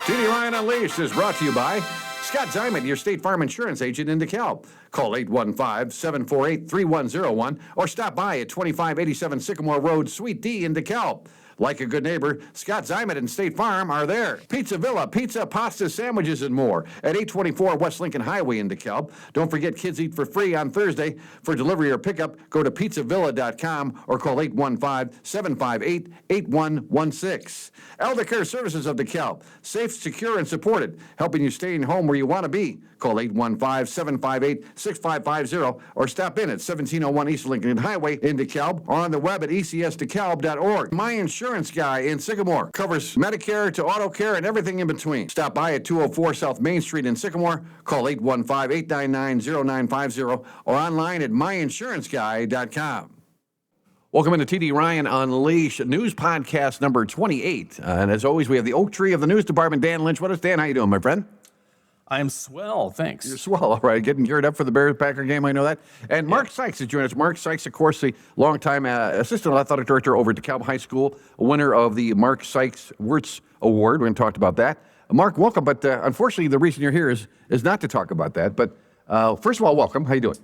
TD Ryan Unleashed is brought to you by Scott Diamond, your State Farm Insurance agent in DeKalb. Call 815-748-3101 or stop by at 2587 Sycamore Road, Suite D in DeKalb. Like a good neighbor, Scott Diamond and State Farm are there. Pizza Villa, pizza, pasta, sandwiches, and more at 824 West Lincoln Highway in DeKalb. Don't forget Kids Eat for Free on Thursday. For delivery or pickup, go to pizzavilla.com or call 815-758-8116. Elder Care Services of DeKalb. Safe, secure, and supported, helping you stay in home where you want to be. Call 815-758-6550 or stop in at 1701 East Lincoln Highway in DeKalb or on the web at ecsdecalb.org. My Insurance Guy in Sycamore covers Medicare to auto care and everything in between. Stop by at 204 South Main Street in Sycamore. Call 815-899-0950 or online at myinsuranceguy.com. Welcome into TD Ryan Unleashed, news podcast number 28. And as always, we have the oak tree of the news department, Dan Lynch. What is Dan? How you doing, my friend? I'm swell, thanks. You're swell, all right. Getting geared up for the Bears-Packer game, I know that. And Mark Sykes is joining us. Mark Sykes, of course, the longtime assistant athletic director over at DeKalb High School, winner of the Mark Sykes Wirtz Award. We're going to talk about that. Mark, welcome. But unfortunately, the reason you're here is not to talk about that. But first of all, welcome. How you doing?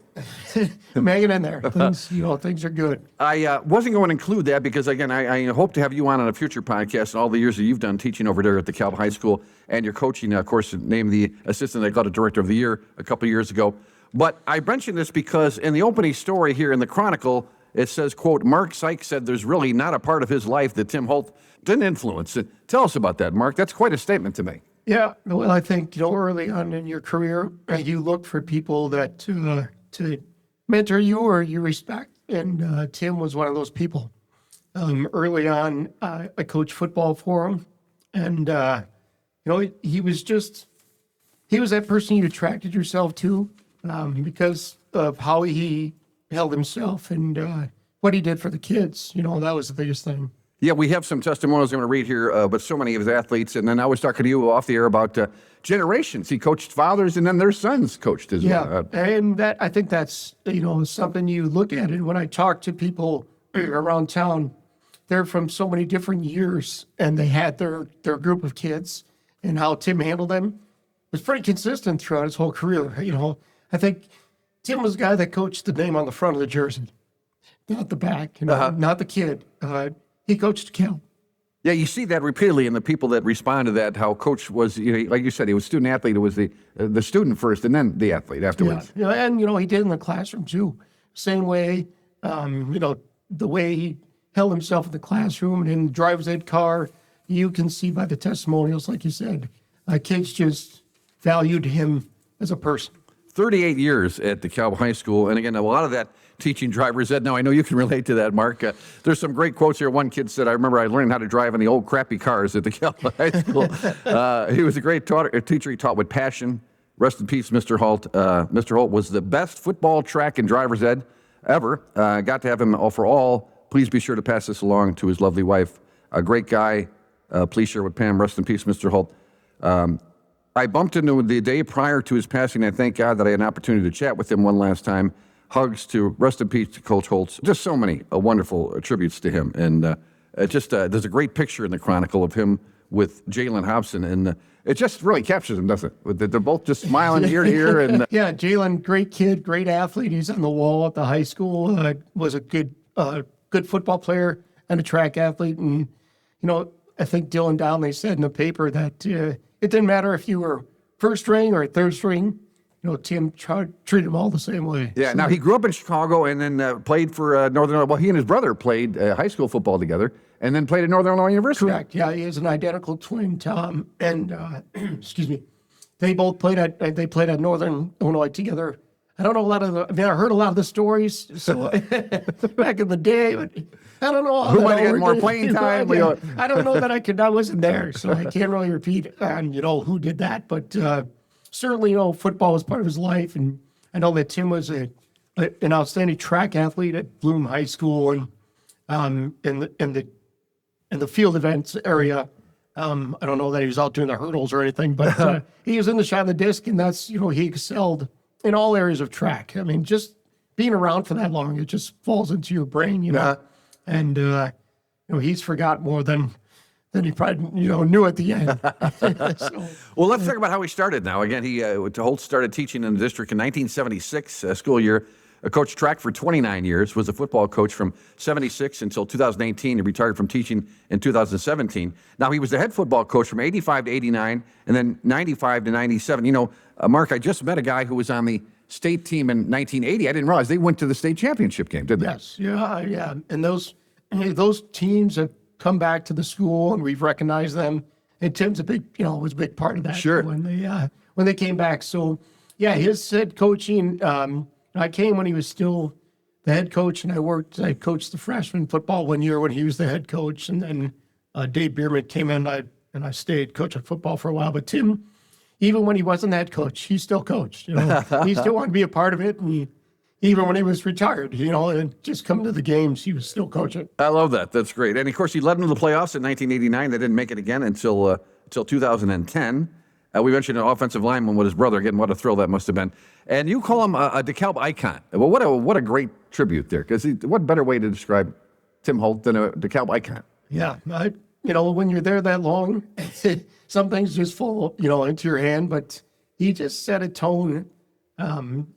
Hanging in there. Things are good. I wasn't going to include that because, again, I hope to have you on a future podcast and all the years that you've done teaching over there at DeKalb High School and your coaching, of course, named the Assistant Athletic Director of the Year a couple of years ago. But I mention this because in the opening story here in the Chronicle, it says, quote, Mark Sykes said there's really not a part of his life that Tim Holt didn't influence. Tell us about that, Mark. That's quite a statement to make. Yeah, well, I think, early on in your career, you look for people that to mentor you or you respect. And Tim was one of those people. Early on, I coached football for him. And, he was that person you attracted yourself to because of how he held himself and what he did for the kids. That was the biggest thing. Yeah, we have some testimonials I'm going to read here, but so many of his athletes. And then I was talking to you off the air about generations. He coached fathers, and then their sons coached as well. Yeah, and I think that's, something you look at. And when I talk to people around town, they're from so many different years, and they had their group of kids, and how Tim handled them was pretty consistent throughout his whole career. I think Tim was the guy that coached the name on the front of the jersey, not the back, not the kid. He coached DeKalb. Yeah, you see that repeatedly in the people that respond to that, how Coach was, like you said, he was student-athlete. It was the student first and then the athlete afterwards. Yeah, and, he did in the classroom, too. Same way, the way he held himself in the classroom and in the driver's ed car, you can see by the testimonials, like you said, kids just valued him as a person. 38 years at DeKalb High School, and again, a lot of that teaching driver's ed. Now, I know you can relate to that, Mark. There's some great quotes here. One kid said, I remember I learned how to drive in the old crappy cars at DeKalb High School. He was a great teacher. He taught with passion. Rest in peace, Mr. Holt. Mr. Holt was the best football, track, and driver's ed ever. Got to have him for all. Please be sure to pass this along to his lovely wife. A great guy. Please share with Pam. Rest in peace, Mr. Holt. I bumped into the day prior to his passing. I thank God that I had an opportunity to chat with him one last time. Hugs to rest in peace to Coach Holtz. Just so many wonderful tributes to him. And there's a great picture in the Chronicle of him with Jalen Hobson. And it just really captures him, doesn't it? They're both just smiling ear to ear. And yeah, Jalen, great kid, great athlete. He's on the wall at the high school. Was a good football player and a track athlete. And, I think Dylan Donnelly said in the paper that it didn't matter if you were first string or third string. Tim treated them all the same way. Yeah, so. Now he grew up in Chicago and then played for Northern Illinois. Well, he and his brother played high school football together and then played at Northern Illinois University. Correct, yeah. He is an identical twin, Tom. And, excuse me, they both played at Northern Illinois together. I don't know I heard a lot of the stories so back in the day, but I don't know. Who might have had more playing time? I don't know that I wasn't there, so I can't really repeat on, who did that, but... certainly, football was part of his life, and I know that Tim was an outstanding track athlete at Bloom High School and in the field events area. I don't know that he was out doing the hurdles or anything, but he was in the shot of the disc, and that's he excelled in all areas of track. I mean, just being around for that long, it just falls into your brain, and he's forgot more than than he probably, knew at the end. So, Well, let's talk about how he started now. Again, Holt started teaching in the district in 1976 school year. Coached track for 29 years, was a football coach from 76 until 2018. He retired from teaching in 2017. Now, he was the head football coach from 85 to 89 and then 95 to 97. Mark, I just met a guy who was on the state team in 1980. I didn't realize they went to the state championship game, did they? yes, yeah. And those teams have come back to the school, and we've recognized them. And Tim's was a big part of that. Sure. When they came back. So, yeah, his head coaching. I came when he was still the head coach, and I coached the freshman football one year when he was the head coach, and then Dave Bierman came in, and I stayed coaching football for a while. But Tim, even when he wasn't the head coach, he still coached. He still wanted to be a part of it, and even when he was retired, and just coming to the games, he was still coaching. I love that. That's great. And of course, he led them to the playoffs in 1989. They didn't make it again until 2010. We mentioned an offensive lineman with his brother. Again, what a thrill that must have been. And you call him a DeKalb icon. Well, what a great tribute there. Because what better way to describe Tim Holt than a DeKalb icon? Yeah, when you're there that long, some things just fall, into your hand. But he just set a tone.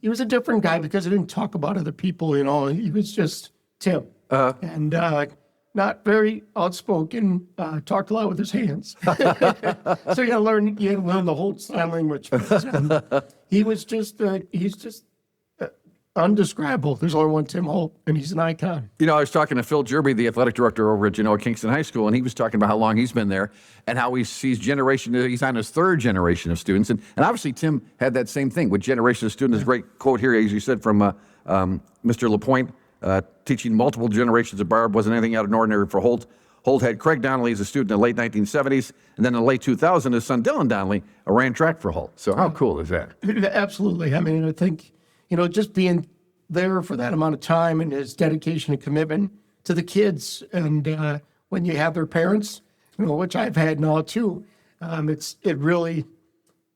He was a different guy because he didn't talk about other people. He was just Tim, and not very outspoken. Talked a lot with his hands. So you learn the whole sign language. He was he's just undescribable. There's only one Tim Holt, and he's an icon. I was talking to Phil Jerby, the athletic director over at Kingston High School, and he was talking about how long he's been there and how he sees he's on his third generation of students. And obviously Tim had that same thing with generation of students. There's a great quote here, as you said, from Mr. LaPointe, teaching multiple generations of Barb wasn't anything out of the ordinary for Holt. Holt had Craig Donnelly as a student in the late 1970s, and then in the late 2000s, his son Dylan Donnelly ran track for Holt. So how cool is that? Absolutely. I mean, I think, just being there for that amount of time and his dedication and commitment to the kids. And when you have their parents, which I've had now too, it really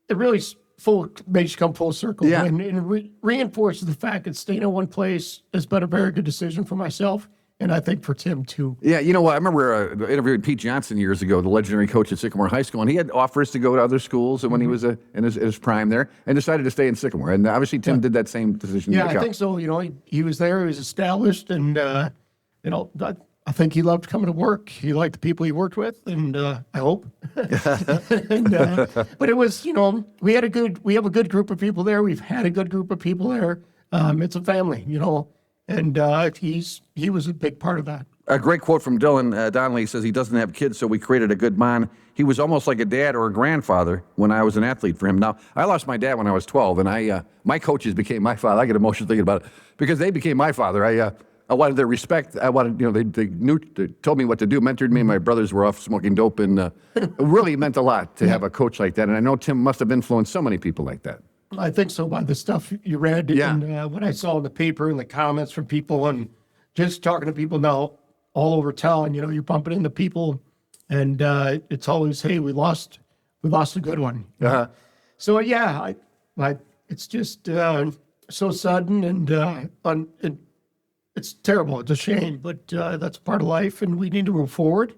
makes you come full circle. Yeah. And reinforces the fact that staying in one place has been a very good decision for myself. And I think for Tim too. Yeah, I remember interviewing Pete Johnson years ago, the legendary coach at Sycamore High School, and he had offers to go to other schools and when he was in his prime there, and decided to stay in Sycamore. And obviously Tim did that same decision. Yeah, I think so. He was there, he was established, and I think he loved coming to work. He liked the people he worked with, and I hope. But it was, we have a good group of people there. We've had a good group of people there. It's a family, and he was a big part of that. A great quote from Dylan Donnelly. He says he doesn't have kids, so we created a good bond. He was almost like a dad or a grandfather when I was an athlete for him. Now, I lost my dad when I was 12, and my coaches became my father. I get emotional thinking about it because they became my father. I wanted their respect. I wanted, they told me what to do, mentored me. My brothers were off smoking dope, and it really meant a lot to have a coach like that. And I know Tim must have influenced so many people like that. I think so, by the stuff you read and what I saw in the paper and the comments from people and just talking to people now all over town. You're bumping into people, and it's always, hey, we lost a good one. So yeah, it's just so sudden and it's terrible. It's a shame, but that's part of life, and we need to move forward,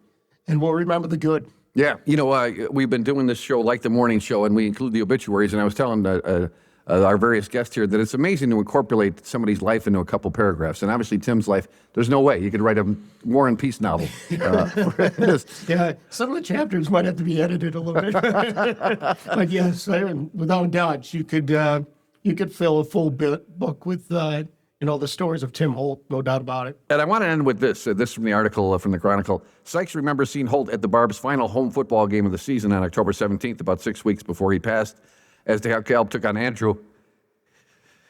and we'll remember the good. Yeah, we've been doing this show like the morning show, and we include the obituaries. And I was telling our various guests here that it's amazing to incorporate somebody's life into a couple paragraphs. And obviously, Tim's life, there's no way you could write a War and Peace novel. Yeah, some of the chapters might have to be edited a little bit, but yes, without a doubt, you could fill a full book with the stories of Tim Holt, no doubt about it. And I want to end with this from the article from the Chronicle. Sykes remembers seeing Holt at the Barb's final home football game of the season on October 17th, about 6 weeks before he passed, as DeKalb took on Andrew.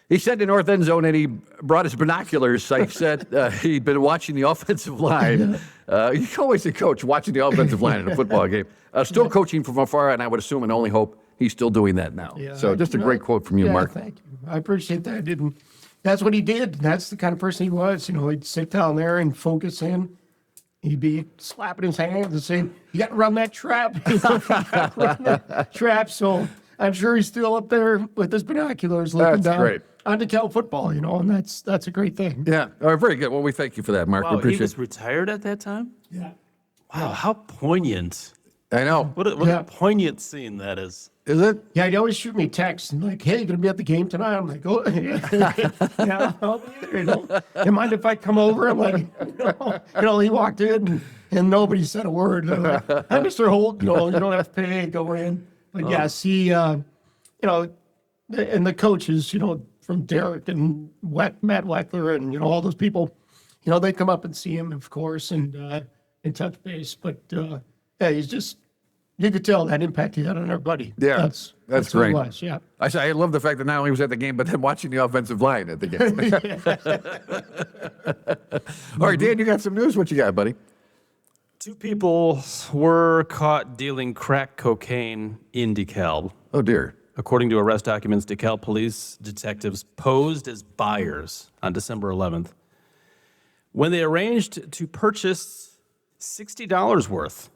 He said the north end zone, and he brought his binoculars. Sykes said he'd been watching the offensive line. He's always a coach, watching the offensive line in a football game. Still coaching from afar, and I would assume and only hope he's still doing that now. Yeah, so just a great quote from you, Mark. Thank you. I appreciate that. That's what he did. That's the kind of person he was. He'd sit down there and focus in. He'd be slapping his hands and saying, "You got to run that trap." So I'm sure he's still up there with his binoculars looking down on DeKalb football, and that's a great thing. Yeah, very good. Well, we thank you for that, Mark. Wow, we appreciate he was retired at that time? Yeah. Wow, how poignant. I know. What Yeah. a poignant scene that is. Is it? Yeah, he'd always shoot me texts and like, "Hey, you gonna be at the game tonight?" I'm like, "Oh, yeah, I'll be there." You know, you mind if I come over? I'm like, he walked in and nobody said a word. They're like, "Hi, Mr. Holt. You don't have to pay. Go in." But yes, he, and the coaches, from Derek and Matt Weckler and all those people, they'd come up and see him, of course, and touch base. But yeah, he's just. You could tell that impact he had on everybody. Yeah, that's that's what it great. was, yeah. I love the fact that not only was at the game, but then watching the offensive line at the game. All right, Dan, you got some news. What you got, buddy? 2 people were caught dealing crack cocaine in DeKalb. Oh, dear. According to arrest documents, DeKalb police detectives posed as buyers on December 11th when they arranged to purchase $60 worth.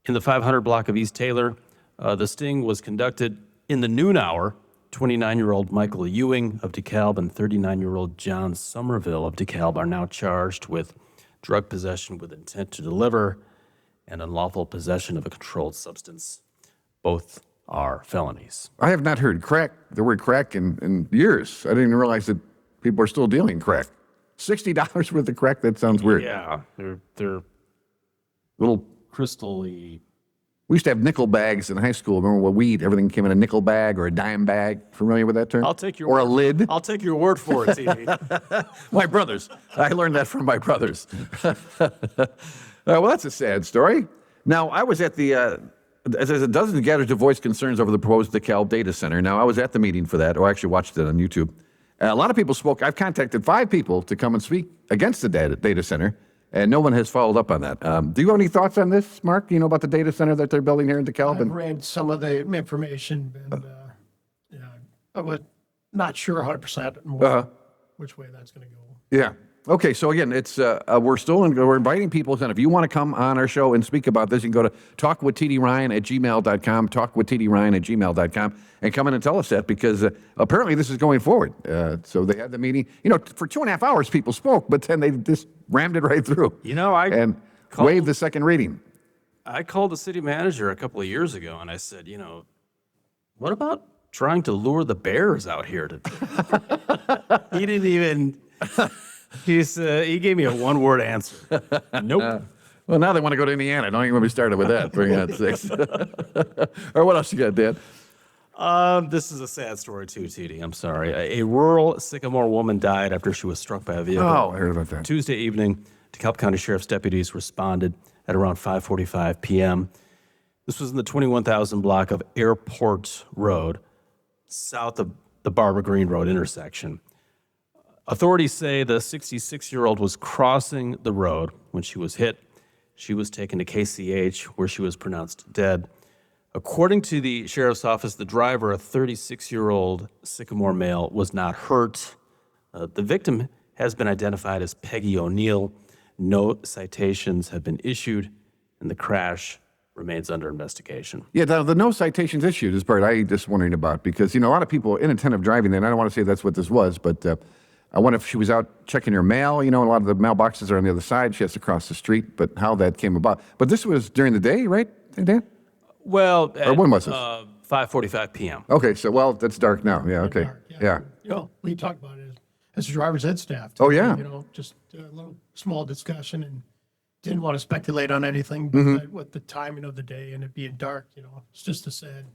In the 500 block of East Taylor, the sting was conducted in the noon hour. 29-year-old Michael Ewing of DeKalb and 39-year-old John Somerville of DeKalb are now charged with drug possession with intent to deliver and unlawful possession of a controlled substance. Both are felonies. I have not heard the word crack in years. I didn't even realize that people are still dealing crack. $60 worth of crack? That sounds weird. Yeah, they're Little. crystally. We used to have nickel bags in high school. Remember what weed? Everything came in a nickel bag or a dime bag. Familiar with that term? I'll take your or word. a lid. I'll take your word for it, TD. My brothers. I learned that from my brothers. Well, that's a sad story. Now, I was at the, as a dozen gathered to voice concerns over the proposed DeKalb data center. Now, I was at the meeting for that, or I actually watched it on YouTube. A lot of people spoke. I've contacted 5 people to come and speak against the data center, and no one has followed up on that. Do you have any thoughts on this, Mark? You know about the data center that they're building here in DeKalb? I've read some of the information, and I was not sure 100% which way that's going to go. Yeah. Okay, so again, it's we're inviting people, and if you want to come on our show and speak about this, you can go to talkwithtdryan@gmail.com, talkwithtdryan@gmail.com, and come in and tell us that, because apparently this is going forward. So they had the meeting. For 2.5 hours, people spoke, but then they just rammed it right through. And waived the second reading. I called the city manager a couple of years ago, and I said, what about trying to lure the bears out here? He didn't even... He gave me a one-word answer. Nope. Well, now they want to go to Indiana. Don't even get me started with that. Bring on 6. Or what else you got, Dan? This is a sad story too, TD. I'm sorry. A rural Sycamore woman died after she was struck by a vehicle. Oh, I heard about that. Tuesday evening, DeKalb County Sheriff's deputies responded at around 5:45 p.m. This was in the 21,000 block of Airport Road, south of the Barbara Green Road intersection. Authorities say the 66-year-old was crossing the road when she was hit. She was taken to KCH, where she was pronounced dead. According to the sheriff's office, the driver, a 36-year-old Sycamore male, was not hurt. The victim has been identified as Peggy O'Neill. No citations have been issued, and the crash remains under investigation. Yeah, the no citations issued is part I just wondering about, because, a lot of people inattentive driving, and I don't want to say that's what this was, but I wonder if she was out checking her mail. A lot of the mailboxes are on the other side. She has to cross the street, but how that came about. But this was during the day, right, Dan? Well, Or when was this? 5:45 p.m. Okay, so, that's dark now. Yeah, okay. Dark, yeah. We talked about it as a driver's ed staff. Oh, yeah. Just a little small discussion, and didn't want to speculate on anything with the timing of the day and it being dark. It's just a sad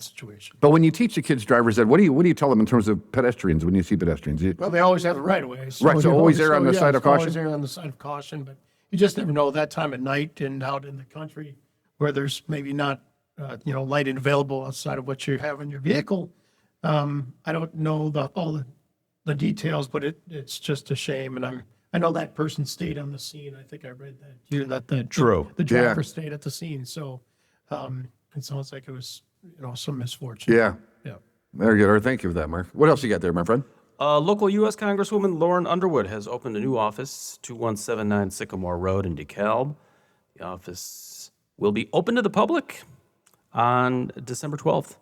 situation. But when you teach the kids driver's ed, what do you tell them in terms of pedestrians when you see pedestrians? Well, they always have the right of way. Right, so always err on the side of caution? Always err on the side of caution, but you just never know that time at night and out in the country where there's maybe not, lighting available outside of what you have in your vehicle. I don't know all the details, but it's just a shame. And I know that person stayed on the scene. I think I read that True. The driver stayed at the scene. So it sounds like it was, some misfortune. Yeah. Yeah. Very good. Or thank you for that, Mark. What else you got there, my friend? Local U.S. Congresswoman Lauren Underwood has opened a new office, 2179 Sycamore Road in DeKalb. The office will be open to the public on December 12th.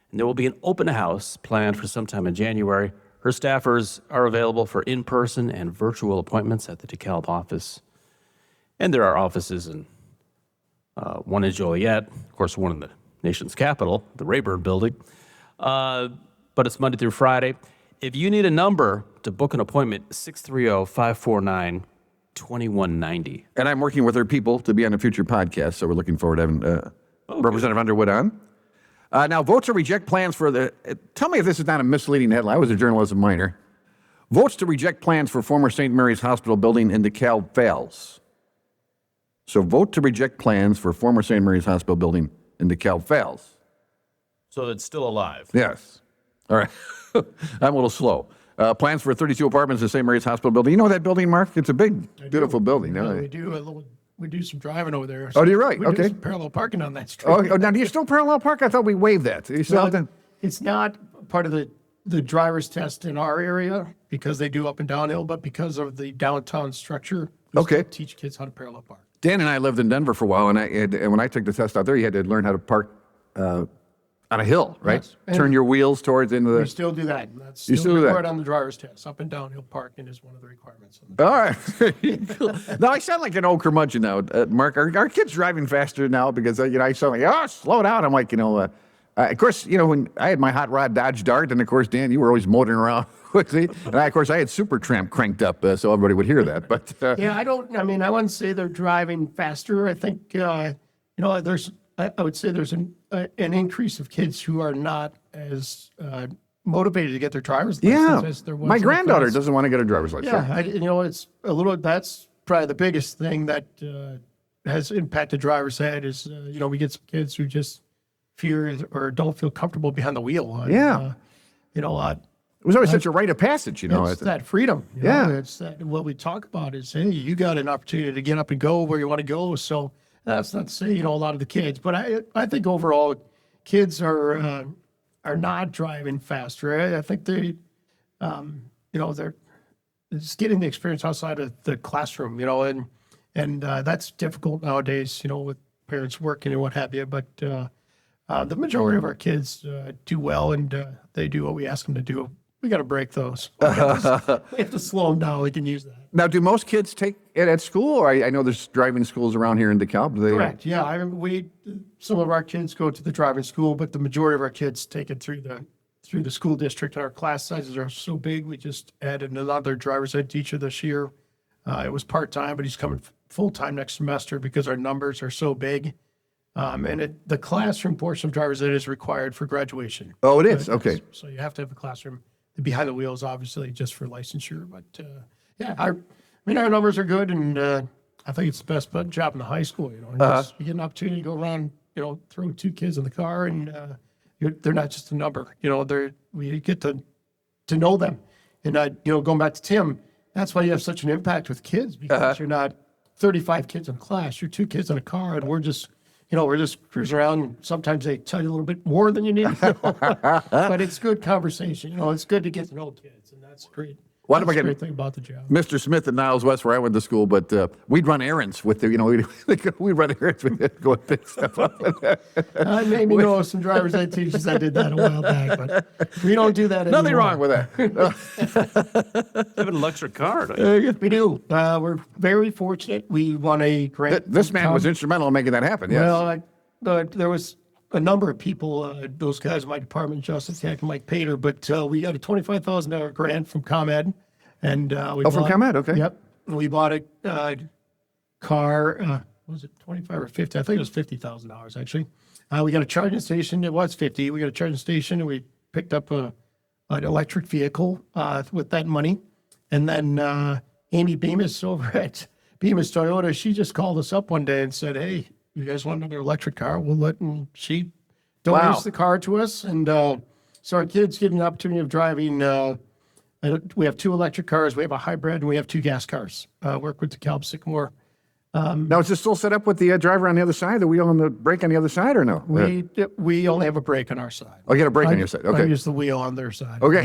And there will be an open house planned for sometime in January. Her staffers are available for in-person and virtual appointments at the DeKalb office. And there are offices in one in Joliet, of course, one in the nation's capital, the Rayburn building. But it's Monday through Friday. If you need a number to book an appointment, 630-549-2190. And I'm working with our people to be on a future podcast, so we're looking forward to having Representative Underwood on. Now, vote to reject plans for the... tell me if this is not a misleading headline. I was a journalism minor. Votes to reject plans for former St. Mary's Hospital building in DeKalb fails. So vote to reject plans for former St. Mary's Hospital building in DeKalb fails. So it's still alive. Yes. All right. I'm a little slow. Plans for 32 apartments in St. Mary's Hospital building. You know that building, Mark? It's a big, beautiful building. Yeah, we do some driving over there. Oh, do you right? We Okay. do some parallel parking on that street. Oh, now do you still parallel park? I thought we waived that. You still have to- It's not part of the driver's test in our area because they do up and downhill, but because of the downtown structure, we Okay. still teach kids how to parallel park. Dan and I lived in Denver for a while, and when I took the test out there, you had to learn how to park on a hill, right? Yes. And Turn your wheels towards into We the... still do that. That's You still still do that? required on the driver's test. Up and downhill parking is one of the requirements. All right. Cool. Now, I sound like an old curmudgeon now, Mark. Our kids driving faster now because, I sound like, oh, slow down. I'm like, of course, when I had my hot rod Dodge Dart, and of course, Dan, you were always motoring around quickly. And of course, I had Super Tramp cranked up so everybody would hear that. But Yeah, I wouldn't say they're driving faster. I think, I would say there's an increase of kids who are not as motivated to get their driver's license as there was. My in the granddaughter past. doesn't want to get a driver's license. Yeah, it's a little. That's probably the biggest thing that has impacted drivers' ed is we get some kids who just fear or don't feel comfortable behind the wheel. Yeah. It was always such a rite of passage, it's that freedom. Yeah. It's that what we talk about is, hey, you got an opportunity to get up and go where you want to go. So that's not to say, a lot of the kids, but I think overall kids are not driving faster. I think they're just getting the experience outside of the classroom, and that's difficult nowadays, with parents working and what have you. But the majority of our kids do well, and they do what we ask them to do. We got to break those. We have to slow them down. We can use that. Now, do most kids take it at school? Or I know there's driving schools around here in DeKalb. Correct. Yeah, some of our kids go to the driving school, but the majority of our kids take it through the school district. Our class sizes are so big. We just added another driver's ed teacher this year. It was part-time, but he's coming full-time next semester because our numbers are so big. And the classroom portion of driver's ed is required for graduation. Oh, it is? Okay. So you have to have a classroom behind the wheels, obviously, just for licensure. But our numbers are good, and I think it's the best job in the high school. You get an opportunity to go around, throw two kids in the car, and they're not just a number. We get to know them. And going back to Tim, that's why you have such an impact with kids because you're not 35 kids in a class. You're two kids in a car, and we're just cruising around. And sometimes they tell you a little bit more than you need. But it's good conversation. It's good to get to know kids, and that's great. What am I That's the getting? great thing about the job. Mr. Smith in Niles West, where I went to school, but we'd run errands with we'd run errands with it, go and pick stuff up. I made me know of some drivers ed teachers that did that a while back, but we don't do that anymore. Nothing wrong with that. You have an electric car, don't you? We do. We're very fortunate. We won a grant. This man was instrumental in making that happen. Yes. Well, there was a number of people, those guys in my department, Justice Hack and Mike Pater, but we got a $25,000 grant from ComEd. And from ComEd, okay. Yep. And we bought a car, was it 25 or 50? I think it was $50,000 actually. We got a charging station. It was 50. We got a charging station, and we picked up an electric vehicle with that money. And then Amy Bemis over at Bemis Toyota, she just called us up one day and said, hey, you guys want another electric car? And she donates the car to us. And so our kids get an opportunity of driving. We have two electric cars. We have a hybrid, and we have two gas cars. Work with DeKalb Sycamore. Now, is it still set up with the driver on the other side, the wheel and the brake on the other side, or no? We only have a brake on our side. Oh, you got a brake on your side. Okay. I use the wheel on their side. Okay.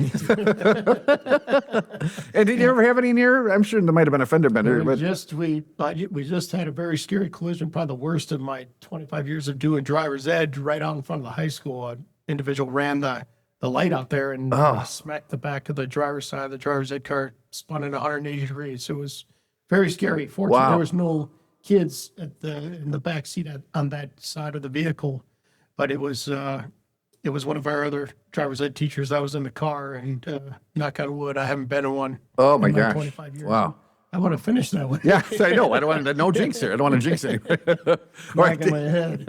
And did you ever have any near? I'm sure there might have been a fender bender. We just had a very scary collision, probably the worst of my 25 years of doing driver's ed, right out in front of the high school. An individual ran the light out there and smacked the back of the driver's side. The driver's ed car spun in 180 degrees. It was very scary. Fortunately, there was no kids in the back seat on that side of the vehicle, but it was one of our other driver's ed teachers that was in the car, and knock on wood, I haven't been in one. Oh my in gosh. 25 years. Wow. I want to finish that one. Yeah, I know. I don't want to, no jinx here. I don't want to jinx anything. All right, Back in my head.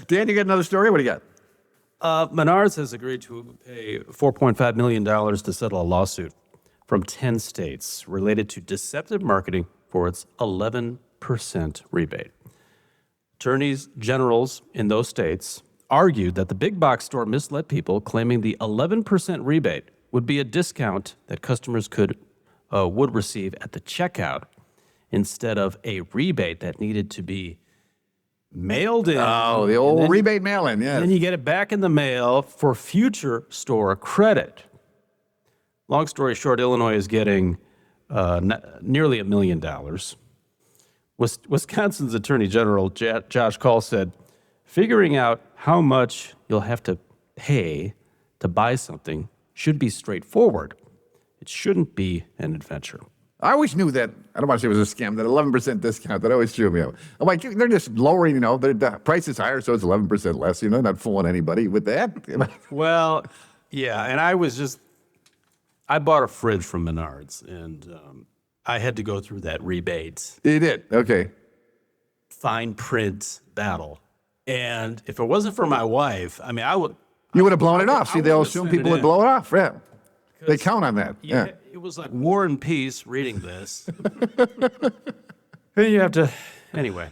Dan, you got another story? What do you got? Menards has agreed to pay $4.5 million to settle a lawsuit from 10 states related to deceptive marketing for its 11% rebate. Attorneys generals in those states argued that the big box store misled people, claiming the 11% rebate would be a discount that customers would receive at the checkout instead of a rebate that needed to be mailed in. Oh, the old rebate mail-in, And yeah. then you get it back in the mail for future store credit. Long story short, Illinois is getting nearly $1 million. Wisconsin's Attorney General Josh Call said, figuring out how much you'll have to pay to buy something should be straightforward. It shouldn't be an adventure. I always knew that, I don't want to say it was a scam, that 11% discount, that always threw me out. I'm like, they're just lowering, the price is higher, so it's 11% less, not fooling anybody with that. Well, yeah, and I bought a fridge from Menards, and I had to go through that rebate You did, okay. fine print battle. And if it wasn't for my wife, I mean, You would have blown it off. See, they'll would've assume sent it people would in. blow it off, yeah. They count on that, yeah. It was like War and Peace reading this. Then you have to, anyway.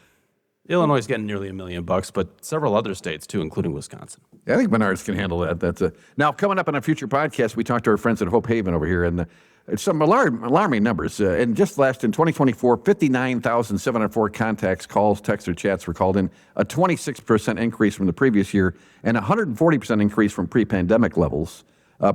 Illinois is getting nearly $1 million, but several other states too, including Wisconsin. I think Menards can handle that. Now, coming up on a future podcast, we talked to our friends at Hope Haven over here, and it's some alarming numbers. And just in 2024, 59,704 contacts, calls, texts, or chats were called in, a 26% increase from the previous year, and a 140% increase from pre-pandemic levels.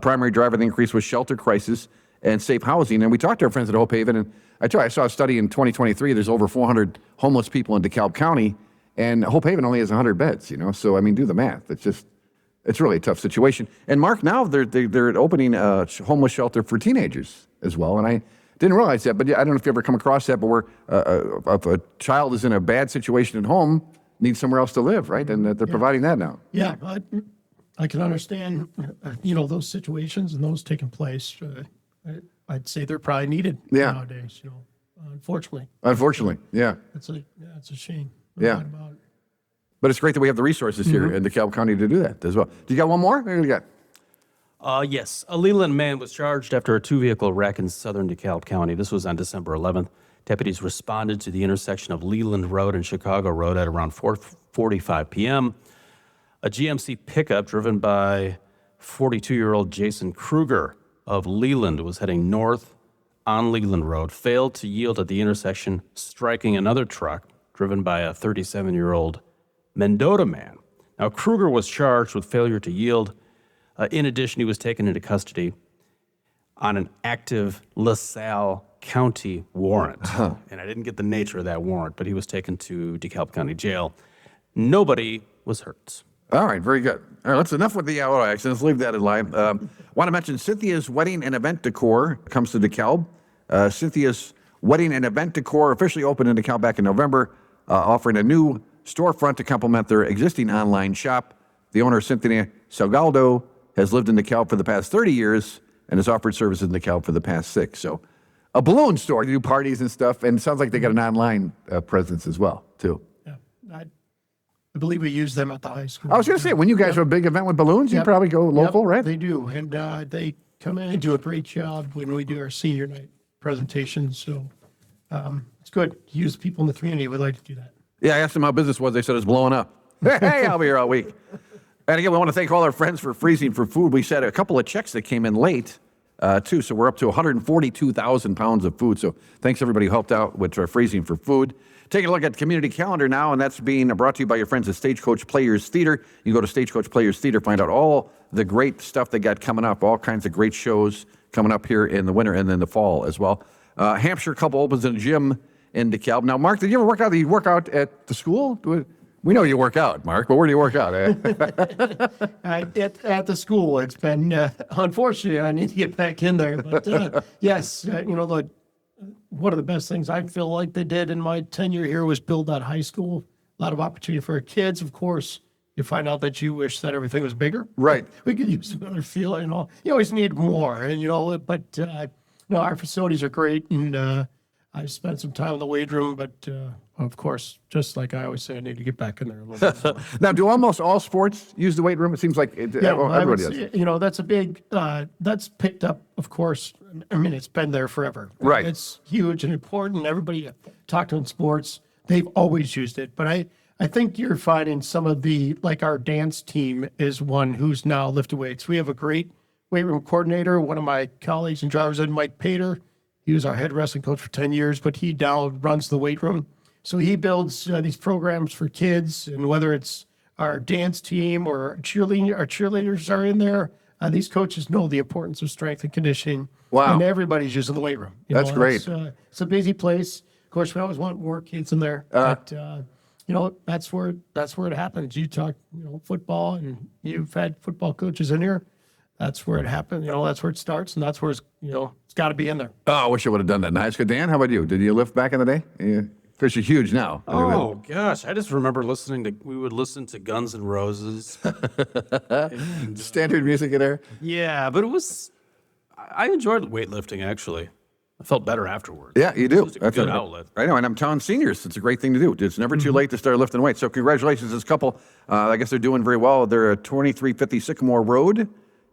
Primary driver of the increase was shelter crisis and safe housing. And we talked to our friends at Hope Haven, and I saw a study in 2023. There's over 400 homeless people in DeKalb County, and Hope Haven only has 100 beds. So I mean, do the math. It's really a tough situation. And Mark, now they're opening a homeless shelter for teenagers as well. And I didn't realize that, but I don't know if you ever come across that. But where if a child is in a bad situation at home, needs somewhere else to live, right? And they're providing that now. Yeah, I can understand, those situations and those taking place. I'd say they're probably needed nowadays. Unfortunately, yeah. it's a shame. Yeah. doubt about it. But it's great that we have the resources here in DeKalb County to do that as well. Do you got one more? What do you got? Yes, a Leland man was charged after a two-vehicle wreck in southern DeKalb County. This was on December 11th. Deputies responded to the intersection of Leland Road and Chicago Road at around 4:45 p.m. A GMC pickup driven by 42-year-old Jason Kruger of Leland was heading north on Leland Road, failed to yield at the intersection, striking another truck driven by a 37-year-old Mendota man. Now, Kruger was charged with failure to yield. In addition, he was taken into custody on an active LaSalle County warrant. And I didn't get the nature of that warrant, but he was taken to DeKalb County Jail. Nobody was hurt. All right, very good. All right, that's enough with the auto accidents. Leave that in line. Want to mention Cynthia's Wedding and Event Decor comes to DeKalb. Cynthia's Wedding and Event Decor officially opened in DeKalb back in November, offering a new storefront to complement their existing online shop. The owner, Cynthia Salgaldo, has lived in DeKalb for the past 30 years and has offered services in DeKalb for the past 6. So a balloon store to do parties and stuff, and it sounds like they got an online presence as well, too. Yeah, I believe we use them at the high school. I was going to say, when you guys have a big event with balloons, you probably go local, right? They do, and they come in and do a great job when we do our senior night presentations. So it's good. Use people in the community would like to do that. Yeah, I asked them how business was. They said it's blowing up. Hey, I'll be here all week. And again, we want to thank all our friends for freezing for food. We said a couple of checks that came in late, too. So we're up to 142,000 pounds of food. So thanks everybody who helped out with freezing for food. Taking a look at the community calendar now, and that's being brought to you by your friends at Stagecoach Players Theater. You can go to Stagecoach Players Theater, find out all the great stuff they got coming up, all kinds of great shows coming up here in the winter and then the fall as well. Hampshire Couple opens in a gym in DeKalb. Now, Mark, did you ever work out? Did you work out at the school? We know you work out, Mark, but where do you work out? At the school, it's been unfortunately I need to get back in there, but yes, one of the best things I feel like they did in my tenure here was build that high school. A lot of opportunity for our kids, of course. You find out that you wish that everything was bigger. Right. We could use another field, You always need more, and but our facilities are great, and I spent some time in the weight room, but of course, just like I always say, I need to get back in there a little bit more. Now, do almost all sports use the weight room? It seems like everybody does. That's a big, that's picked up, of course. I mean, it's been there forever. Right. It's huge and important. Everybody talked to in sports, they've always used it. But I think you're finding some of like our dance team is one who's now lifted weights. We have a great weight room coordinator. One of my colleagues and drivers, Mike Pater. He was our head wrestling coach for 10 years, but he now runs the weight room. So he builds these programs for kids, and whether it's our dance team or our cheerleaders are in there. These coaches know the importance of strength and conditioning. Wow. And everybody's using the weight room. That's great. It's a busy place. Of course, we always want more kids in there. But, that's where it happens. You talk, football, and you've had football coaches in here. That's where it happened. That's where it starts, and that's where it's got to be in there. Oh, I wish I would have done that in high school. Dan, how about you? Did you lift back in the day? Because you're huge now. Oh gosh, I just remember we would listen to Guns N' Roses. Standard music in there. Yeah, but I enjoyed weightlifting actually. I felt better afterwards. Yeah, you do. That's a good outlet. I know, and I'm telling seniors, it's a great thing to do. It's never too late to start lifting weights. So congratulations, this couple. I guess they're doing very well. They're at 2350 Sycamore Road.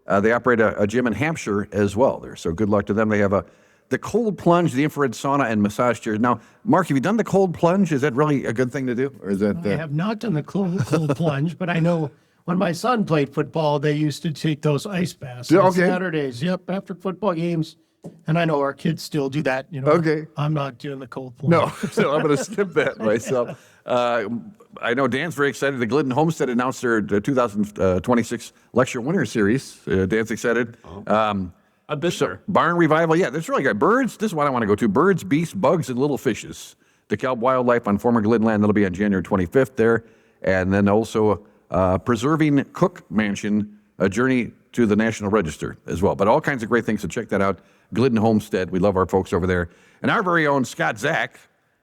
They operate a gym in Hampshire as well there. So good luck to them. They have the cold plunge, the infrared sauna, and massage chairs. Now, Mark, have you done the cold plunge? Is that really a good thing to do? Or is that? I have not done the cold plunge, but I know when my son played football, they used to take those ice baths on Saturdays. Yep, after football games. And I know our kids still do that. Okay. I'm not doing the cold plunge. No, so I'm going to skip that myself. I know Dan's very excited. The Glidden Homestead announced their 2026 lecture winner series. Dan's excited. I've been there. Barn Revival. Yeah, that's really good. Birds, this is what I want to go to. Birds, beasts, bugs, and little fishes. DeKalb Wildlife on former Glidden land. That'll be on January 25th there. And then also Preserving Cook Mansion, a journey to the National Register as well. But all kinds of great things, so check that out. Glidden Homestead. We love our folks over there. And our very own Scott Zach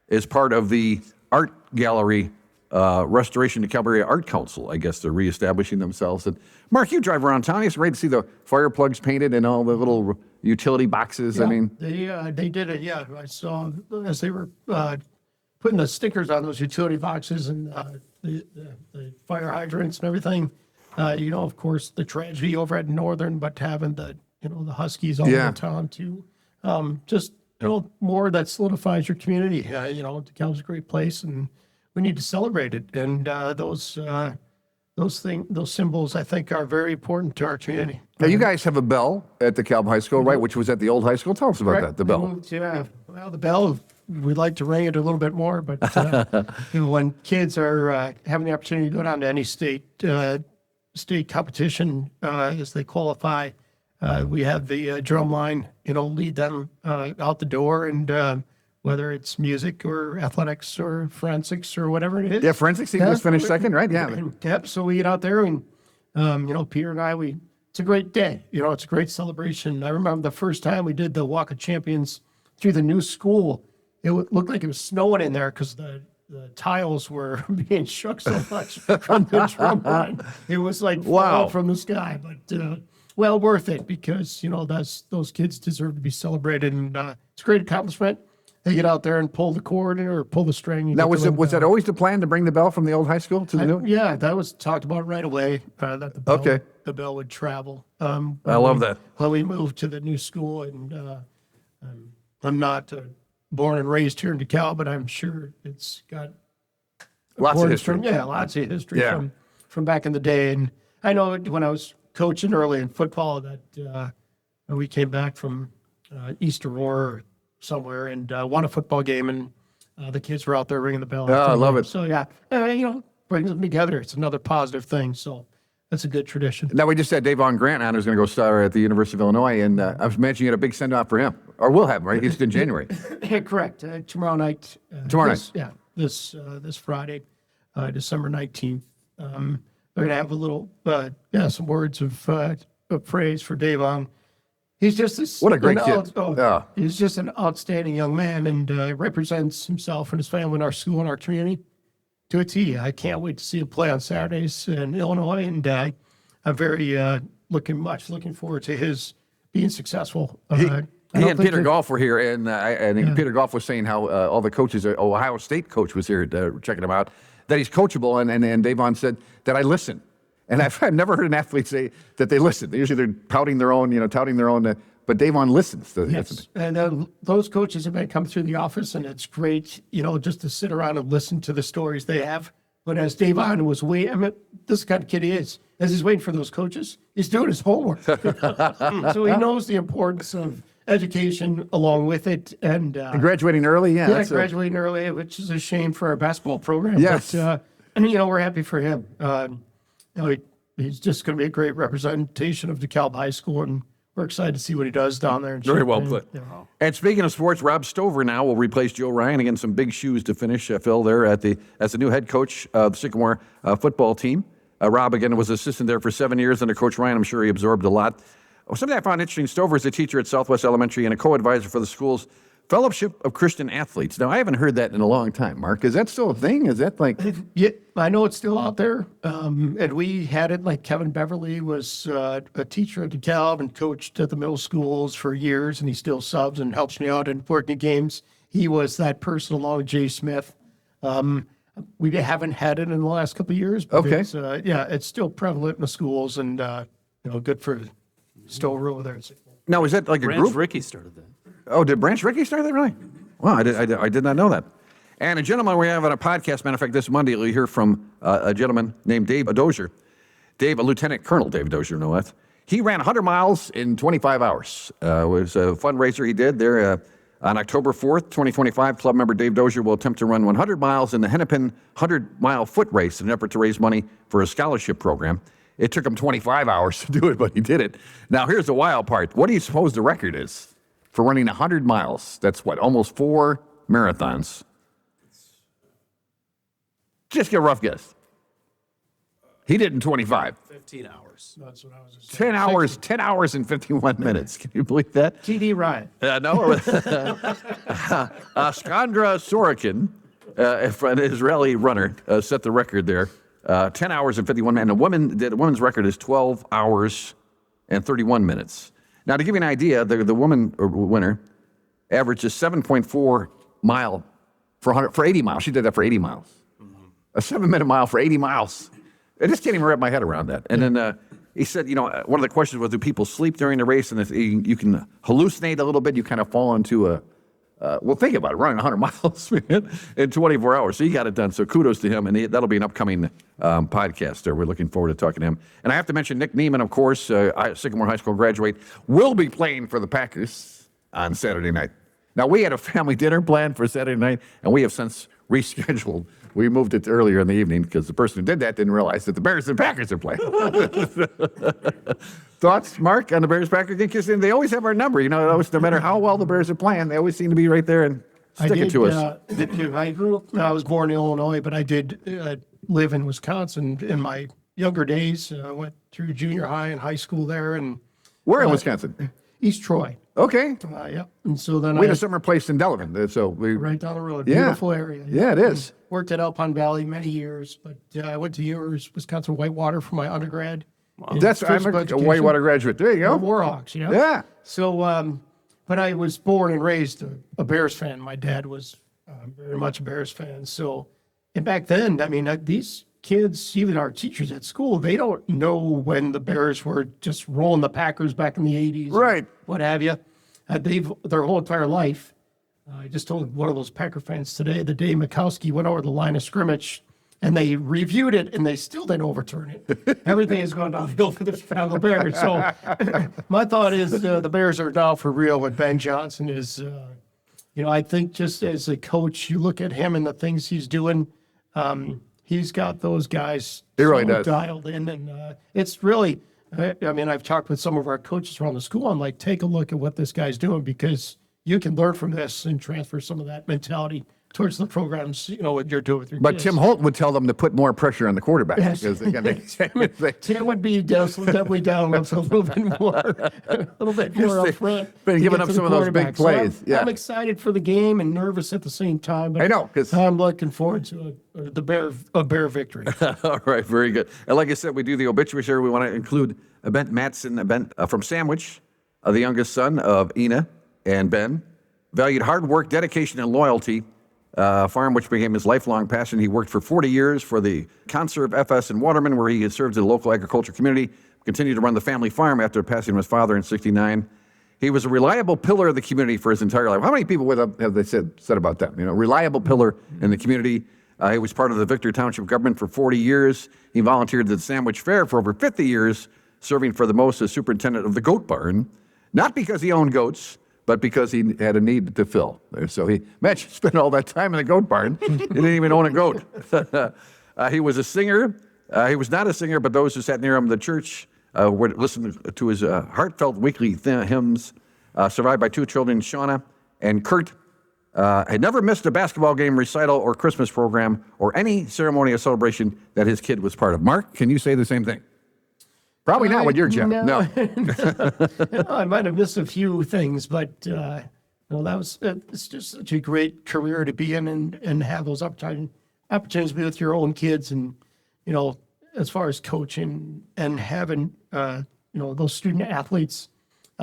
is part of the art gallery Restoration DeKalb Area Art Council. I guess they're reestablishing themselves. And Mark, you drive around town. It's great to see the fire plugs painted and all the little utility boxes. Yeah, I mean, they did it. Yeah, I saw as they were putting the stickers on those utility boxes and the fire hydrants and everything. Of course, the tragedy over at Northern, but having the Huskies all over town too. Just more that solidifies your community. DeKalb's a great place, and we need to celebrate it. And those symbols, I think, are very important to our community. now you guys have a bell at DeKalb High School, right? Which was at the old high school. Tell us about that, the bell. Well, the bell, we'd like to ring it a little bit more, but when kids are having the opportunity to go down to any state competition as they qualify, we have the drum line, lead them out the door, and whether it's music or athletics or forensics or whatever it is. Yeah, forensics team just finished second, right? Yeah. Yep. So we get out there and, Peter and I, it's a great day. It's a great celebration. I remember the first time we did the Walk of Champions through the new school. It looked like it was snowing in there because the tiles were being shook so much from the drum line. It was like fall from the sky, but well worth it because those kids deserve to be celebrated, and it's a great accomplishment. They get out there and pull the cord or pull the string. Now, was that always the plan to bring the bell from the old high school to the new? Yeah, that was talked about right away. That the bell would travel. I love that. When we moved to the new school, and I'm not born and raised here in DeKalb, but I'm sure it's got Lots of history. Lots of history from back in the day. And I know when I was coaching early in football that we came back from East Aurora or somewhere and won a football game, and the kids were out there ringing the bell. Oh, I love it. So brings them together. It's another positive thing. So that's a good tradition. Now, we just had Davon Grant on, who's going to go star at the University of Illinois, and I was imagining you had a big send-off for him. Or will have, right? He's in January. Correct. Tomorrow night. This Friday, December 19th. We're going to have a little, some words of praise for Davon. He's just this. What a great kid. Yeah. He's just an outstanding young man, and represents himself and his family and our school and our community to a T. I can't wait to see him play on Saturdays in Illinois, and I'm very looking forward to his being successful. He and Peter Goff were here, and I think Peter Goff was saying how all the coaches, Ohio State coach was here checking him out, that he's coachable, and Davon said that I listen. And I've never heard an athlete say that they listen. Usually they're touting their own, but Davon listens. Yes, and those coaches have been coming through the office, and it's great, just to sit around and listen to the stories they have. But as Davon was waiting, this is the kind of kid he is. As he's waiting for those coaches, he's doing his homework. So he knows the importance of education along with it. And graduating early, graduating early, which is a shame for our basketball program. Yes. But, we're happy for him. He's just going to be a great representation of DeKalb High School, and we're excited to see what he does down there. Very well put. And speaking of sports, Rob Stover now will replace Joe Ryan. Again, some big shoes to finish, fill there as the new head coach of the Sycamore football team. Rob, again, was assistant there for 7 years under Coach Ryan. I'm sure he absorbed a lot. Something I found interesting, Stover is a teacher at Southwest Elementary and a co-advisor for the school's Fellowship of Christian Athletes. Now, I haven't heard that in a long time, Mark. Is that still a thing? Is that like... Yeah, I know it's still out there. And we had it, like Kevin Beverly was a teacher at DeKalb and coached at the middle schools for years, and he still subs and helps me out in working games. He was that person along with Jay Smith. We haven't had it in the last couple of years. But okay. It's still prevalent in the schools, and good for Stover over there. Now, is that like a group? Ricky started that. Oh, did Branch Rickey start that, really? Wow, I did not know that. And a gentleman we have on a podcast, matter of fact, this Monday, you'll hear from a gentleman named Dave Dozier. Lieutenant Colonel Dave Dozier, no less. He ran 100 miles in 25 hours. It was a fundraiser he did there on October 4th, 2025. Club member Dave Dozier will attempt to run 100 miles in the Hennepin 100-mile foot race in an effort to raise money for a scholarship program. It took him 25 hours to do it, but he did it. Now, here's the wild part. What do you suppose the record is for running 100 miles? That's what, almost 4 marathons. Just get a rough guess. He did in 25. 15 hours. That's what I was just saying. 10 hours and 51 minutes. Can you believe that? TD Ryan. No. Skandra Sorokin, an Israeli runner, set the record there. 10 hours and 51 minutes. And the women's record is 12 hours and 31 minutes. Now, to give you an idea, the woman winner averages 7.4 mile for 80 miles. She did that for 80 miles. A 7-minute mile for 80 miles. I just can't even wrap my head around that. And then he said, one of the questions was, do people sleep during the race? And if you can hallucinate a little bit, you kind of fall into think about it, running 100 miles in 24 hours. So he got it done. So kudos to him. And that'll be an upcoming podcast there. We're looking forward to talking to him. And I have to mention Nick Neiman, of course, Sycamore High School graduate, will be playing for the Packers on Saturday night. Now, we had a family dinner planned for Saturday night, and we have since rescheduled. We moved it earlier in the evening because the person who did that didn't realize that the Bears and Packers are playing. Thoughts, Mark, on the Bears-Packers game? Because they always have our number. No matter how well the Bears are playing, they always seem to be right there and sticking to us. I was born in Illinois, but I did live in Wisconsin in my younger days. I went through junior high and high school there. And where in Wisconsin? East Troy. Okay. Yep. And so then we had a summer place in Delavan. So right down the road. Beautiful area. Yeah, it is. Worked at Alpine Valley many years, but I went to Wisconsin Whitewater for my undergrad. Wow. I'm a Whitewater graduate. There you go. Warhawks, Yeah. So, but I was born and raised a Bears fan. My dad was very much a Bears fan. So, and back then, these kids, even our teachers at school, they don't know when the Bears were just rolling the Packers back in the 80s. Right. What have you. Their whole entire life. I just told one of those Packer fans today, the day Mikowski went over the line of scrimmage, and they reviewed it, and they still didn't overturn it. Everything has gone downhill for the Chicago Bears. So my thought is the Bears are now for real with Ben Johnson is, I think just as a coach, you look at him and the things he's doing, he's got those guys dialed in. And it's really, I've talked with some of our coaches around the school. I'm like, take a look at what this guy's doing because you can learn from this and transfer some of that mentality towards the programs, what you're doing with your But kids. Tim Holt would tell them to put more pressure on the quarterback. Yes. Because they Tim would be definitely down with a little bit more up front. been to giving get up to some the of those big quarterback. So I'm- plays. Yeah. I'm excited for the game and nervous at the same time. But I know, 'cause- I'm looking forward to a bear victory. All right, very good. And like I said, we do the obituary here. We want to include Ben Matson, from Sandwich, the youngest son of Ina and Ben. Valued hard work, dedication, and loyalty. Farm, which became his lifelong passion. He worked for 40 years for the Conserve FS in Waterman, where he had served in the local agriculture community. Continued to run the family farm after passing his father in '69. He was a reliable pillar of the community for his entire life. How many people have they said about that? Reliable pillar in the community. He was part of the Victor Township government for 40 years. He volunteered at the Sandwich Fair for over 50 years, serving for the most as superintendent of the goat barn, not because he owned goats, but because he had a need to fill. So he spent all that time in the goat barn. He didn't even own a goat. He was a singer. He was not a singer, but those who sat near him in the church would listen to his heartfelt weekly hymns. Survived by 2 children, Shauna and Kurt. Had never missed a basketball game, recital, or Christmas program, or any ceremony or celebration that his kid was part of. Mark, can you say the same thing? Probably not with your job. No. I might have missed a few things, but that was it's just such a great career to be in and have those opportunities to be with your own kids, and as far as coaching and having those student athletes,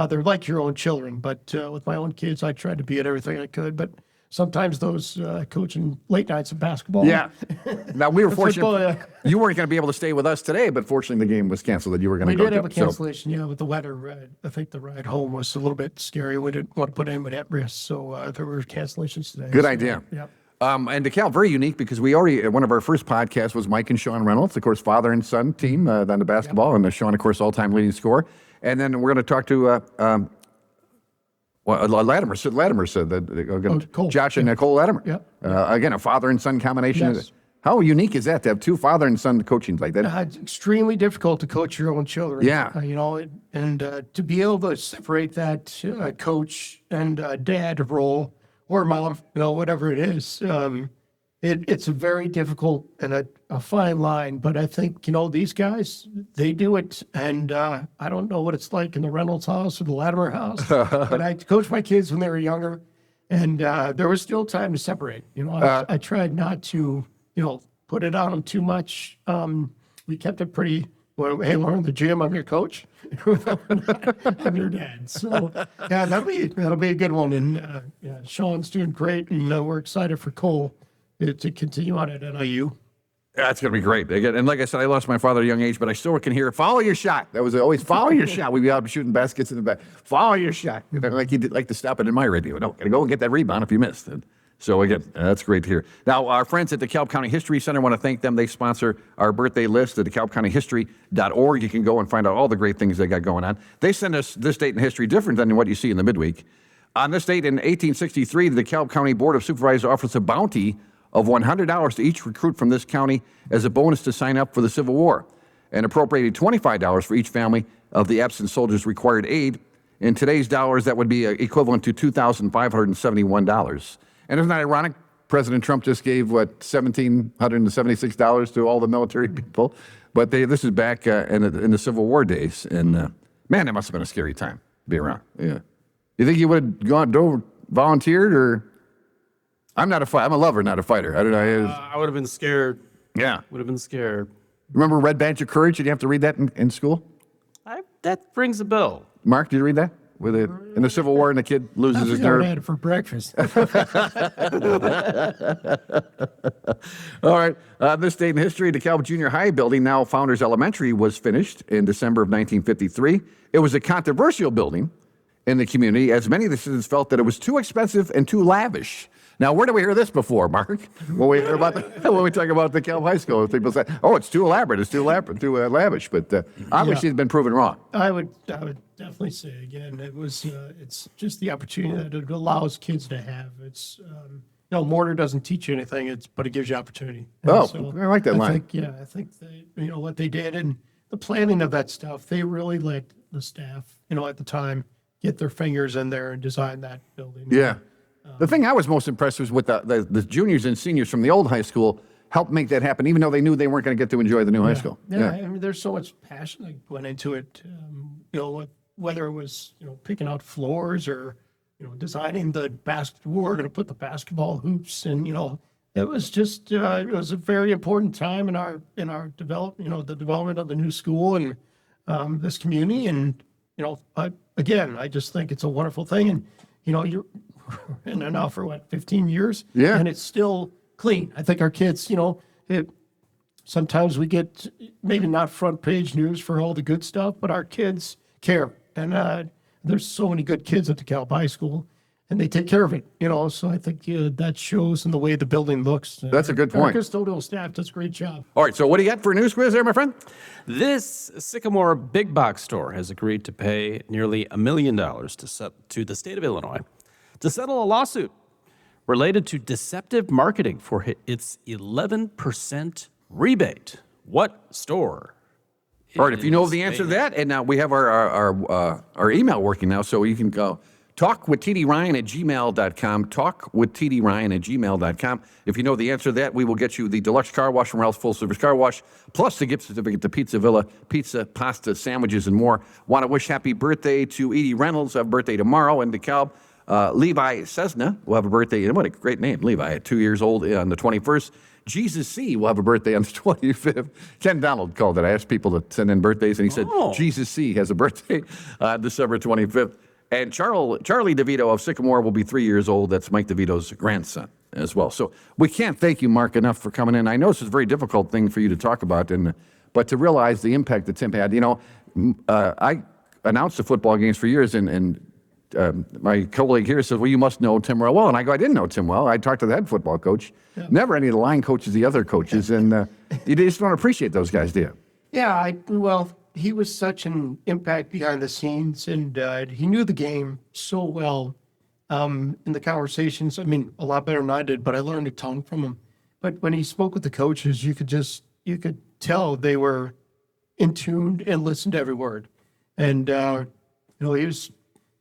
they're like your own children. But with my own kids, I tried to be at everything I could, but sometimes those coaching late nights of basketball. Yeah. Now, we were fortunate. Football, You weren't going to be able to stay with us today, but fortunately the game was canceled that you were going to We go did to. have a cancellation, with the weather. I think the ride home was a little bit scary. We didn't want to put anybody at risk, so there were cancellations today. Good So, idea. Yep. And DeKalb, very unique because we already, one of our first podcasts was Mike and Sean Reynolds, of course, father and son team on the basketball, and Sean, of course, all-time leading scorer. And then we're going to talk to Latimer said that Cole. Josh and Nicole Latimer. Yep. Again, a father and son combination. Yes. How unique is that to have 2 father and son coaching like that? It's extremely difficult to coach your own children. Yeah. And to be able to separate that coach and dad role or mom, whatever it is, it's a very difficult and a fine line. But I think, these guys, they do it. And I don't know what it's like in the Reynolds house or the Latimer house, but I coached my kids when they were younger, and there was still time to separate. I tried not to, put it on them too much. We kept it pretty, hey, we're in the gym, I'm your coach. I'm your dad. So, yeah, that'll be a good one. And Sean's doing great, and we're excited for Cole to continue on at NIU. That's going to be great. Again, and like I said, I lost my father at a young age, but I still can hear, follow your shot. That was always, follow your shot. We'd be out shooting baskets in the back. Follow your shot. Like he did, like to stop it in my radio. No, got to go and get that rebound if you missed it. So again, that's great to hear. Now, our friends at the DeKalb County History Center, want to thank them. They sponsor our birthday list at DeKalbCountyHistory.org. You can go and find out all the great things they got going on. They send us this date in history different than what you see in the midweek. On this date in 1863, the DeKalb County Board of Supervisors offers a bounty of $100 to each recruit from this county as a bonus to sign up for the Civil War, and appropriated $25 for each family of the absent soldiers' required aid. In today's dollars, that would be equivalent to $2,571. And isn't that ironic? President Trump just gave, $1,776 to all the military people. But this is back in the Civil War days. And man, that must have been a scary time to be around. Yeah. You think you would have volunteered, or? I'm a lover, not a fighter. I don't know. I would have been scared. Yeah. Would have been scared. Remember Red Badge of Courage? Did you have to read that in school? That rings a bell. Mark, did you read that? In the Civil War, and the kid loses his nerve. I had it for breakfast. All right. This date in history, DeKalb Junior High building, now Founders Elementary, was finished in December of 1953. It was a controversial building in the community, as many of the citizens felt that it was too expensive and too lavish. Now, where did we hear this before, Mark? When we talk about DeKalb High School, people say, "Oh, it's too elaborate, too lavish." But obviously, it's been proven wrong. I would definitely say again, it's just the opportunity that it allows kids to have. It's mortar doesn't teach you anything, but it gives you opportunity. And I like that line. I think what they did and the planning of that stuff, they really let the staff, at the time, get their fingers in there and design that building. Yeah. The thing I was most impressed was with the juniors and seniors from the old high school helped make that happen, even though they knew they weren't going to get to enjoy the new high school. Yeah, I mean, there's so much passion that went into it. Whether it was picking out floors or designing the we're going to put the basketball hoops, and it was just it was a very important time in our development, the development of the new school and this community. And I just think it's a wonderful thing. And you're in there now for 15 years, Yeah. and it's still clean. I think our kids, sometimes we get maybe not front page news for all the good stuff, but our kids care. And there's so many good kids at DeKalb High School, and they take care of it, So I think that shows in the way the building looks. That's a good point. Our custodial staff does a great job. All right, so what do you got for a news quiz there, my friend? This Sycamore big box store has agreed to pay nearly $1 million to the state of Illinois to settle a lawsuit related to deceptive marketing for its 11% rebate. What store? All right, if you know the answer to that, and now we have our email working now, so you can go talkwithtdryan@gmail.com, talkwithtdryan@gmail.com. If you know the answer to that, we will get you the deluxe car wash from Ralph's Full Service Car Wash, plus the gift certificate to Pizza Villa, pizza, pasta, sandwiches, and more. Want to wish happy birthday to Edie Reynolds, have a birthday tomorrow in DeKalb. Levi Cessna will have a birthday, and what a great name, Levi, at 2 years old on the 21st. Jesus C. will have a birthday on the 25th. Ken Donald called it. I asked people to send in birthdays, and he said, Jesus C. has a birthday December 25th. And Charlie DeVito of Sycamore will be 3 years old. That's Mike DeVito's grandson as well. So we can't thank you, Mark, enough for coming in. I know this is a very difficult thing for you to talk about, but to realize the impact that Tim had. I announced the football games for years, and my colleague here says, well, you must know Tim well. And I go, I didn't know Tim well. I talked to the head football coach, never any of the line coaches, the other coaches. And you just don't appreciate those guys, do you? Yeah, he was such an impact behind the scenes, and he knew the game so well in the conversations. I mean, a lot better than I did, but I learned a ton from him. But when he spoke with the coaches, you could tell they were in tune and listened to every word. And,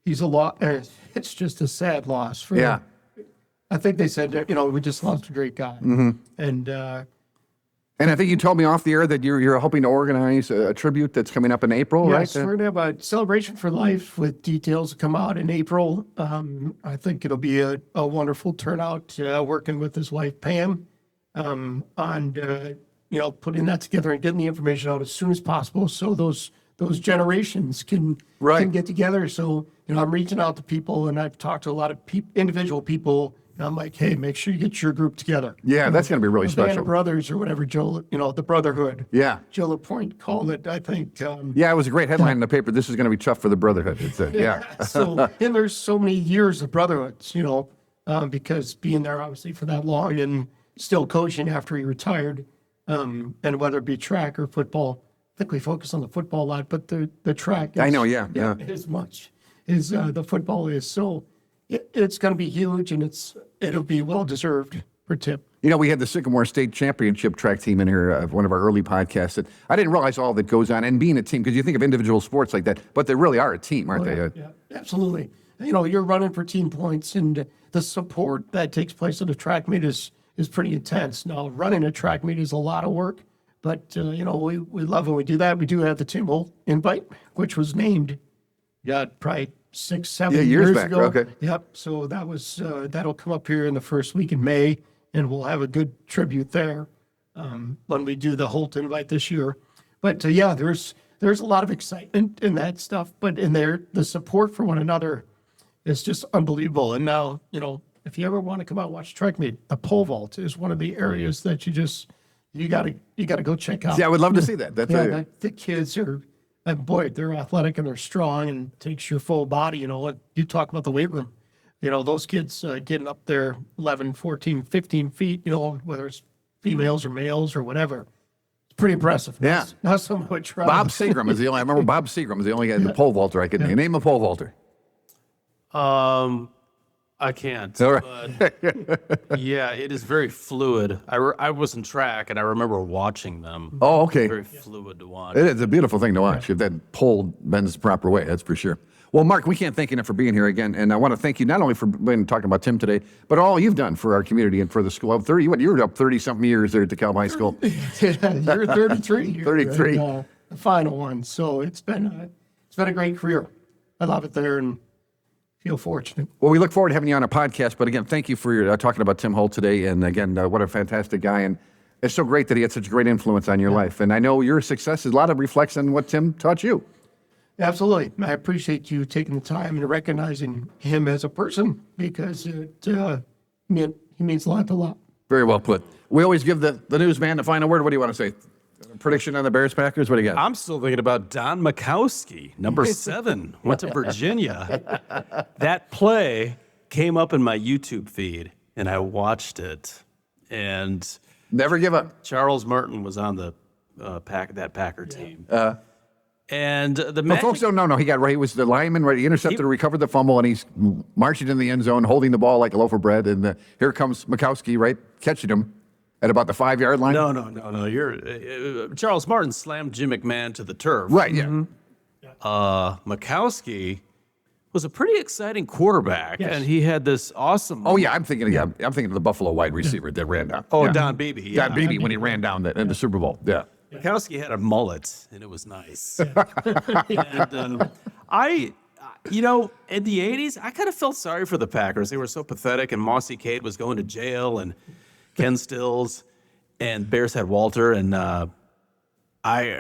he's a lot. It's just a sad loss for him. I think they said, we just lost a great guy. Mm-hmm. And I think you told me off the air that you're hoping to organize a tribute that's coming up in April, right? Yes, we're going to have a celebration for life with details to come out in April. I think it'll be a wonderful turnout, working with his wife, Pam, on, putting that together and getting the information out as soon as possible so those generations can get together. So, I'm reaching out to people, and I've talked to a lot of individual people. And I'm like, hey, make sure you get your group together. Yeah, that's going to be really special. Band of Brothers or whatever, Joe, the Brotherhood. Yeah. Joe LaPointe called it, I think. Yeah, it was a great headline in the paper. This is going to be tough for the Brotherhood. It's So, and there's so many years of brotherhoods, because being there obviously for that long and still coaching after he retired, and whether it be track or football. I think we focus on the football a lot, but the track is, I know, yeah. as much as the football is. So it's going to be huge, and it'll be well-deserved for Tim. We had the Sycamore State Championship track team in here, one of our early podcasts. And I didn't realize all that goes on and being a team, because you think of individual sports like that, but they really are a team, aren't they? Yeah, absolutely. You're running for team points, and the support that takes place at a track meet is pretty intense. Now, running a track meet is a lot of work, but, we love when we do that. We do have the Tim Holt invite, which was named, probably 6-7 years back. ago. Okay. Yep. So that was that'll come up here in the first week in May, and we'll have a good tribute there when we do the Holt invite this year. But there's a lot of excitement in that stuff, but in there, the support for one another is just unbelievable. And now, if you ever want to come out and watch track meet, the pole vault is one of the areas that you gotta go check out. Yeah, I would love to see that. That's the kids are, and boy, they're athletic and they're strong, and takes your full body. You talk about the weight room. Those kids getting up there 11, 14, 15 feet, whether it's females or males or whatever. It's pretty impressive. Yeah. Not so much. Bob Seagram is the only, I remember Bob Seagram is the only guy, the pole vaulter I could name. Name a pole vaulter. I can't. All right. But yeah, it is very fluid. I was in track, and I remember watching them. Oh, okay. Very fluid to watch. It is a beautiful thing to watch if that pole bends the proper way, that's for sure. Well, Mark, we can't thank you enough for being here again. And I want to thank you not only for talking about Tim today, but all you've done for our community and for the school. You were up 30-something years there at DeKalb High School. You're 33. You're 33. The final one. So it's been a great career. I love it there and feel fortunate. Well, we look forward to having you on a podcast. But again, thank you for your talking about Tim Holt today. And again, what a fantastic guy. And it's so great that he had such a great influence on your life. And I know your success is a lot of reflects on what Tim taught you. Absolutely. I appreciate you taking the time and recognizing him as a person because he means a lot to a lot. Very well put. We always give the newsman the final word. What do you want to say? Prediction on the Bears Packers? What do you got? I'm still thinking about Don Makowski, number 7, went to Virginia. That play came up in my YouTube feed, and I watched it. And Never give up. Charles Martin was on the Packer team. And the But magic, folks don't know. No, he got right. He was the lineman, right? He intercepted, recovered the fumble, and he's marching in the end zone, holding the ball like a loaf of bread. And here comes Makowski, right, catching him at about the 5-yard line. No. You're Charles Martin slammed Jim McMahon to the turf. Right. Yeah. Makowski was a pretty exciting quarterback, and he had this awesome. Oh yeah, I'm thinking of the Buffalo wide receiver that ran down. Oh, Yeah. Don Beebe. Yeah. Don Beebe when he ran down in the Super Bowl. Yeah. Makowski had a mullet, and it was nice. And in the 80s, I kind of felt sorry for the Packers. They were so pathetic, and Mossy Cade was going to jail, and Ken Stills, and Bears had Walter, and I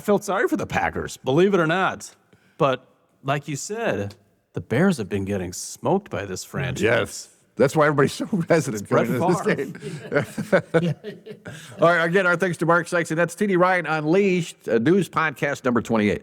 felt sorry for the Packers, believe it or not. But like you said, the Bears have been getting smoked by this franchise. Yes. That's why everybody's so hesitant Brett coming into this game. All right, again, our thanks to Mark Sykes, and that's TD Ryan Unleashed, News Podcast number 28.